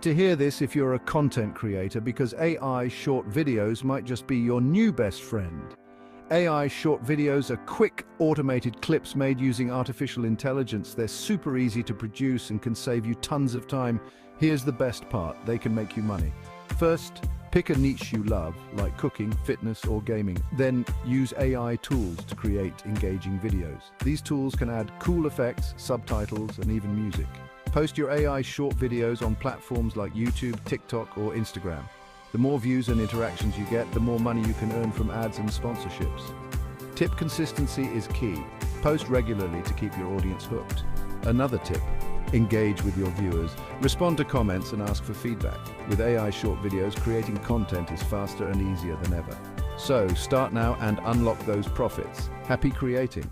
to hear this if you're a content creator, because AI short videos might just be your new best friend. AI short videos are quick, automated clips made using artificial intelligence. They're super easy to produce and can save you tons of time. Here's the best part: they can make you money. First, pick a niche you love, like cooking, fitness, or gaming. Then use AI tools to create engaging videos. These tools can add cool effects, subtitles, and even music. Post your AI short videos on platforms like YouTube, TikTok, or Instagram. The more views and interactions you get, the more money you can earn from ads and sponsorships. Tip: consistency is key. Post regularly to keep your audience hooked. Another tip: engage with your viewers. Respond to comments and ask for feedback. With AI short videos, creating content is faster and easier than ever. So, start now and unlock those profits. Happy creating!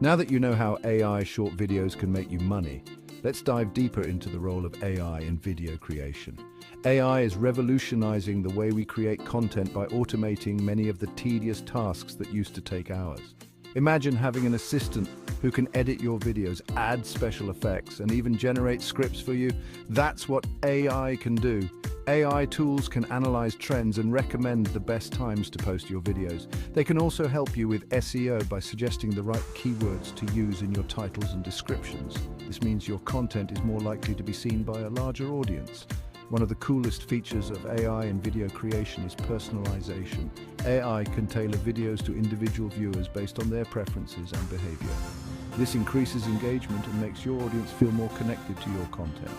Now that you know how AI short videos can make you money, let's dive deeper into the role of AI in video creation. AI is revolutionizing the way we create content by automating many of the tedious tasks that used to take hours. Imagine having an assistant who can edit your videos, add special effects, and even generate scripts for you. That's what AI can do. AI tools can analyze trends and recommend the best times to post your videos. They can also help you with SEO by suggesting the right keywords to use in your titles and descriptions. This means your content is more likely to be seen by a larger audience. One of the coolest features of AI in video creation is personalization. AI can tailor videos to individual viewers based on their preferences and behavior. This increases engagement and makes your audience feel more connected to your content.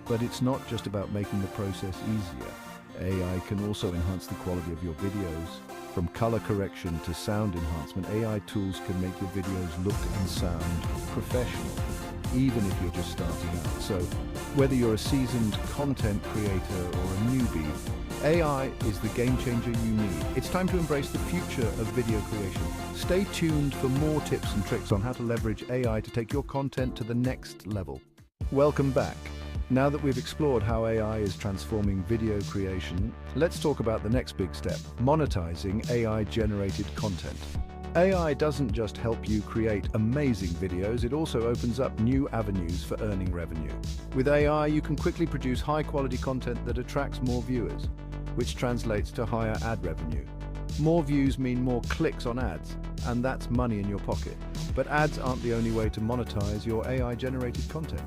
But it's not just about making the process easier. AI can also enhance the quality of your videos. From color correction to sound enhancement, AI tools can make your videos look and sound professional, even if you're just starting out. So, whether you're a seasoned content creator or a newbie, AI is the game changer you need. It's time to embrace the future of video creation. Stay tuned for more tips and tricks on how to leverage AI to take your content to the next level. Welcome back. Now that we've explored how AI is transforming video creation, let's talk about the next big step: monetizing AI-generated content. AI doesn't just help you create amazing videos, it also opens up new avenues for earning revenue. With AI, you can quickly produce high-quality content that attracts more viewers, which translates to higher ad revenue. More views mean more clicks on ads, and that's money in your pocket. But ads aren't the only way to monetize your AI-generated content.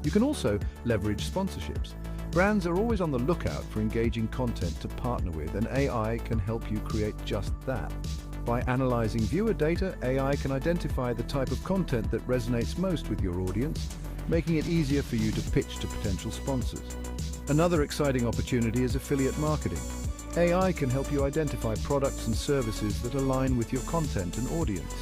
You can also leverage sponsorships. Brands are always on the lookout for engaging content to partner with, and AI can help you create just that. By analyzing viewer data, AI can identify the type of content that resonates most with your audience, making it easier for you to pitch to potential sponsors. Another exciting opportunity is affiliate marketing. AI can help you identify products and services that align with your content and audience.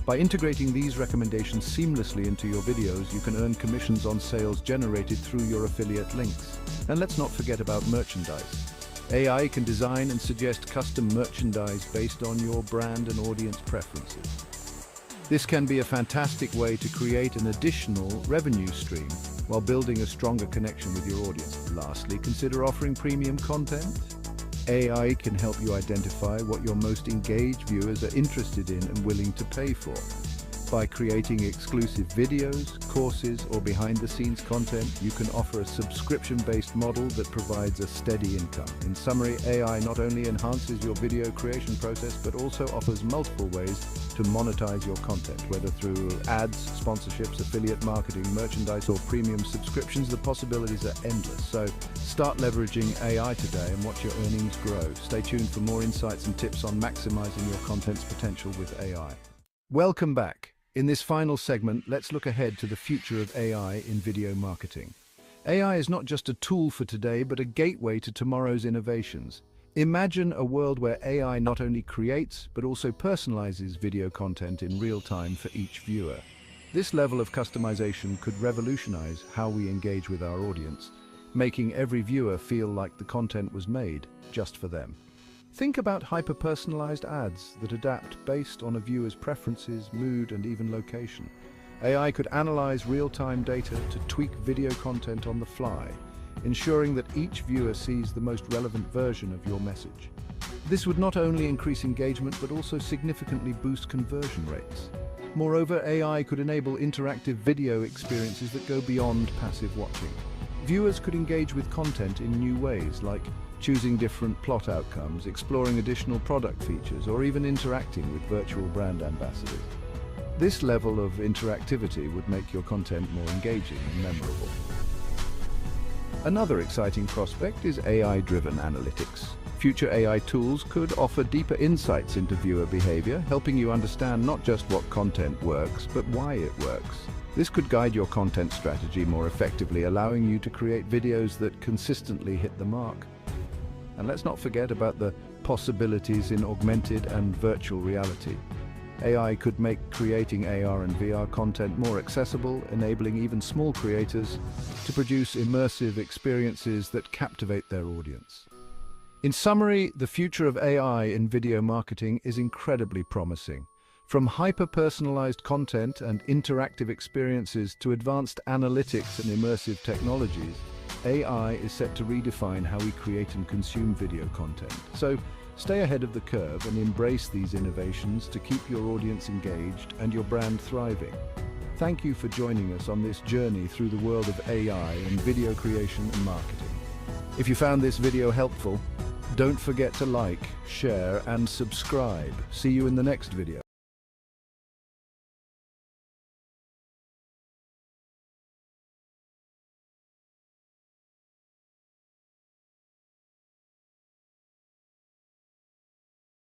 By integrating these recommendations seamlessly into your videos, you can earn commissions on sales generated through your affiliate links. And let's not forget about merchandise. AI can design and suggest custom merchandise based on your brand and audience preferences. This can be a fantastic way to create an additional revenue stream while building a stronger connection with your audience. Lastly, consider offering premium content. AI can help you identify what your most engaged viewers are interested in and willing to pay for. By creating exclusive videos, courses, or behind-the-scenes content, you can offer a subscription-based model that provides a steady income. In summary, AI not only enhances your video creation process, but also offers multiple ways to monetize your content, whether through ads, sponsorships, affiliate marketing, merchandise, or premium subscriptions. The possibilities are endless. So start leveraging AI today and watch your earnings grow. Stay tuned for more insights and tips on maximizing your content's potential with AI. Welcome back. In this final segment, let's look ahead to the future of AI in video marketing. AI is not just a tool for today, but a gateway to tomorrow's innovations. Imagine a world where AI not only creates, but also personalizes video content in real time for each viewer. This level of customization could revolutionize how we engage with our audience, making every viewer feel like the content was made just for them. Think about hyper-personalized ads that adapt based on a viewer's preferences, mood, and even location. AI could analyze real-time data to tweak video content on the fly, ensuring that each viewer sees the most relevant version of your message. This would not only increase engagement, but also significantly boost conversion rates. Moreover, AI could enable interactive video experiences that go beyond passive watching. Viewers could engage with content in new ways, like choosing different plot outcomes, exploring additional product features, or even interacting with virtual brand ambassadors. This level of interactivity would make your content more engaging and memorable. Another exciting prospect is AI-driven analytics. Future AI tools could offer deeper insights into viewer behavior, helping you understand not just what content works, but why it works. This could guide your content strategy more effectively, allowing you to create videos that consistently hit the mark. And let's not forget about the possibilities in augmented and virtual reality. AI could make creating AR and VR content more accessible, enabling even small creators to produce immersive experiences that captivate their audience. In summary, the future of AI in video marketing is incredibly promising. From hyper-personalized content and interactive experiences to advanced analytics and immersive technologies, AI is set to redefine how we create and consume video content. So, stay ahead of the curve and embrace these innovations to keep your audience engaged and your brand thriving. Thank you for joining us on this journey through the world of AI in video creation and marketing. If you found this video helpful, don't forget to like, share, and subscribe. See you in the next video.